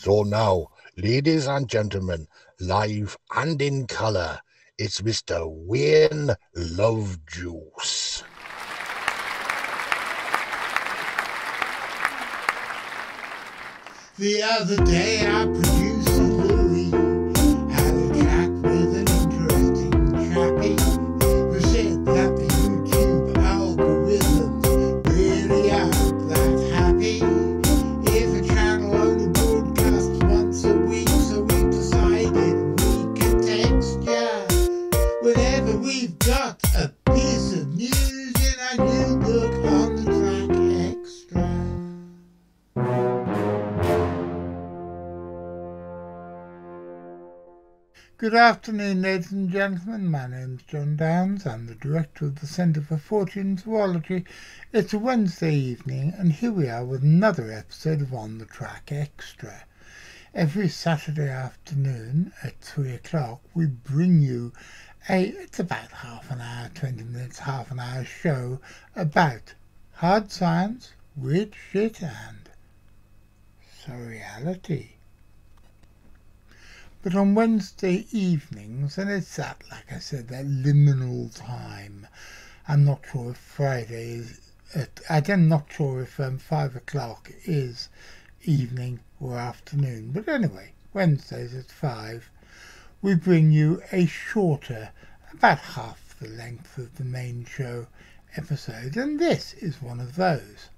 So now, ladies and gentlemen, live and in colour, it's Mr. Wayne Lovejuice. The other day our producer Louis had a chat with an interesting chappie who said that the YouTube algorithms really aren't that happy. If a channel only broadcasts once a week, so we decided we could text ya whenever we've got a piece of news in our new book on the track Xtra. Good afternoon, ladies and gentlemen. My name's John Downs. I'm the director of the Centre for Fortean Zoology. It's a Wednesday evening, and here we are with another episode of On the Track Extra. Every Saturday afternoon at 3 o'clock, we bring you it's about half an hour, 20 minutes, half an hour show about hard science, weird shit, and surreality. But on Wednesday evenings, and it's that, like I said, that liminal time. I'm not sure if Friday is, I'm not sure if 5 o'clock is evening or afternoon. But anyway, Wednesdays at 5, we bring you a shorter, about half the length of the main show episode. And this is one of those.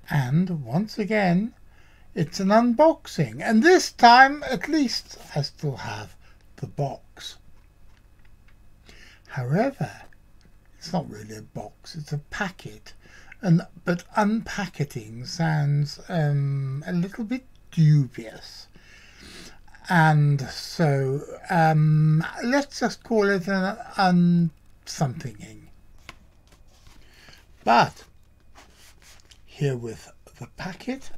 And once again, it's an unboxing, and this time, at least, I still have the box. However, it's not really a box, it's a packet, but unpacketing sounds a little bit dubious. And so, let's just call it an unsomethinging. But, here with the packet,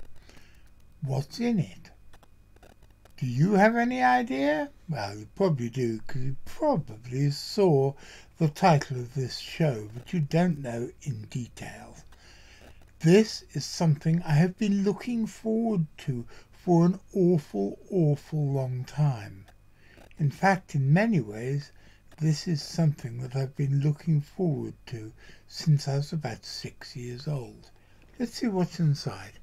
what's in it? Do you have any idea? Well, you probably do, because you probably saw the title of this show, but you don't know in detail. This is something I have been looking forward to for an awful long time. In fact, in many ways, this is something that I've been looking forward to since I was about 6 years old. Let's see what's inside.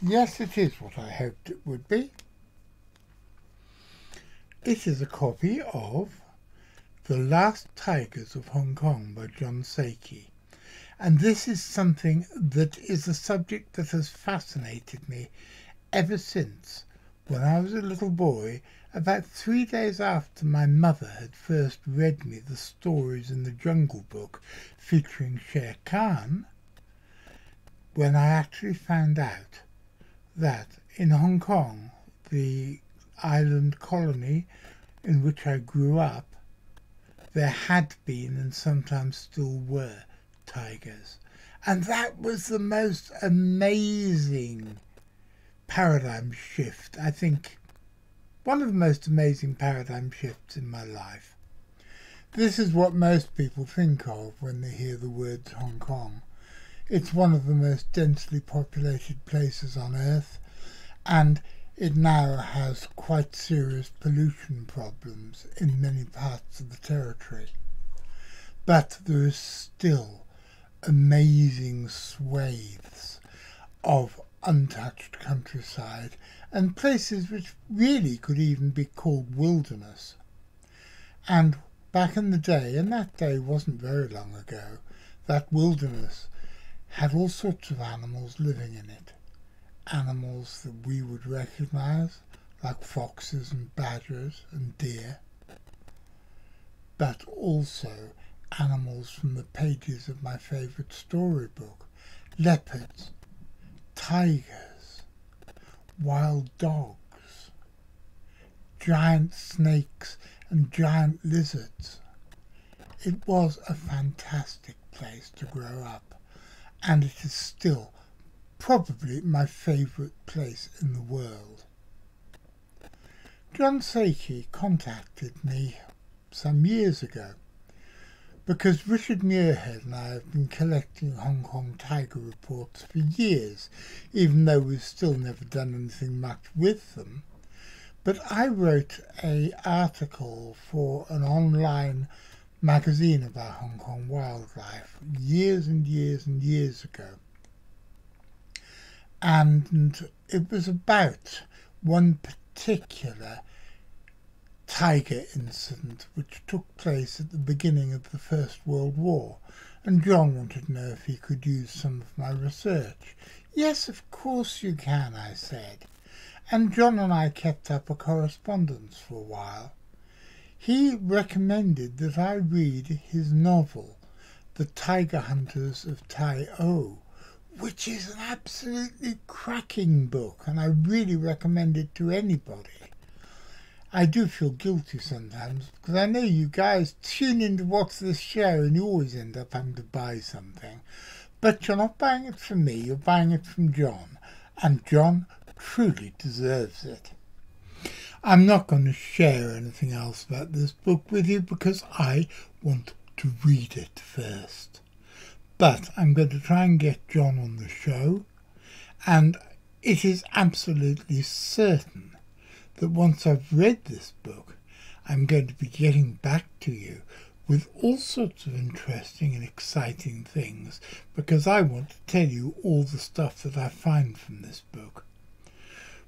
Yes, it is what I hoped it would be. It is a copy of The Last Tigers of Hong Kong by John Saki. And this is something that is a subject that has fascinated me ever since, when I was a little boy, about 3 days after my mother had first read me the stories in the Jungle Book featuring Shere Khan, when I actually found out that in Hong Kong, the island colony in which I grew up, there had been and sometimes still were tigers. And that was the most amazing paradigm shift, I think, one of the most amazing paradigm shifts in my life. This is what most people think of when they hear the words Hong Kong. It's one of the most densely populated places on Earth, and it now has quite serious pollution problems in many parts of the territory. But there is still amazing swathes of untouched countryside and places which really could even be called wilderness. And back in the day, and that day wasn't very long ago, that wilderness had all sorts of animals living in it. Animals that we would recognize, like foxes and badgers and deer, but also animals from the pages of my favourite storybook: leopards, tigers, wild dogs, giant snakes and giant lizards. It was a fantastic place to grow up, and it is still probably my favourite place in the world. John Saki contacted me some years ago because Richard Muirhead and I have been collecting Hong Kong tiger reports for years, even though we've still never done anything much with them. But I wrote an article for an online magazine about Hong Kong wildlife years and years and years ago. And it was about one particular tiger incident which took place at the beginning of the First World War, and John wanted to know if he could use some of my research. Yes, of course you can, I said, and John and I kept up a correspondence for a while. He recommended that I read his novel, The Tiger Hunters of Tai O, which is an absolutely cracking book, and I really recommend it to anybody. I do feel guilty sometimes, because I know you guys tune in to watch this show and you always end up having to buy something. But you're not buying it from me, you're buying it from John, and John truly deserves it. I'm not going to share anything else about this book with you because I want to read it first. But I'm going to try and get John on the show, and it is absolutely certain that once I've read this book, I'm going to be getting back to you with all sorts of interesting and exciting things, because I want to tell you all the stuff that I find from this book.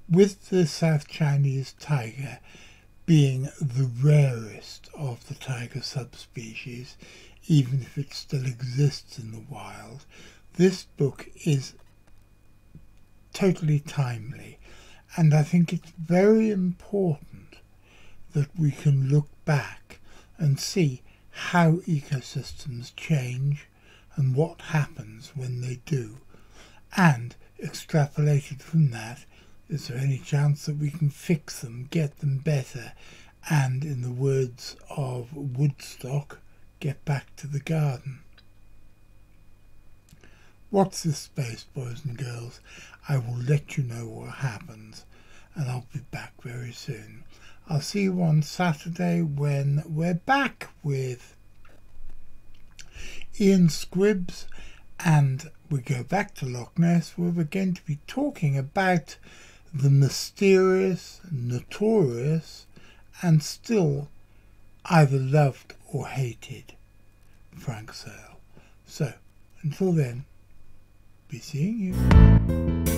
With the South Chinese tiger being the rarest of the tiger subspecies, even if it still exists in the wild, this book is totally timely. And I think it's very important that we can look back and see how ecosystems change and what happens when they do. And extrapolated from that, is there any chance that we can fix them, get them better, and, in the words of Woodstock, get back to the garden? Watch this space, boys and girls. I will let you know what happens, and I'll be back very soon. I'll see you on Saturday when we're back with Ian Squibbs, and we go back to Loch Ness, where we're going to be talking about the mysterious, notorious, and still either loved or hated Frank Searle. So, until then, be seeing you.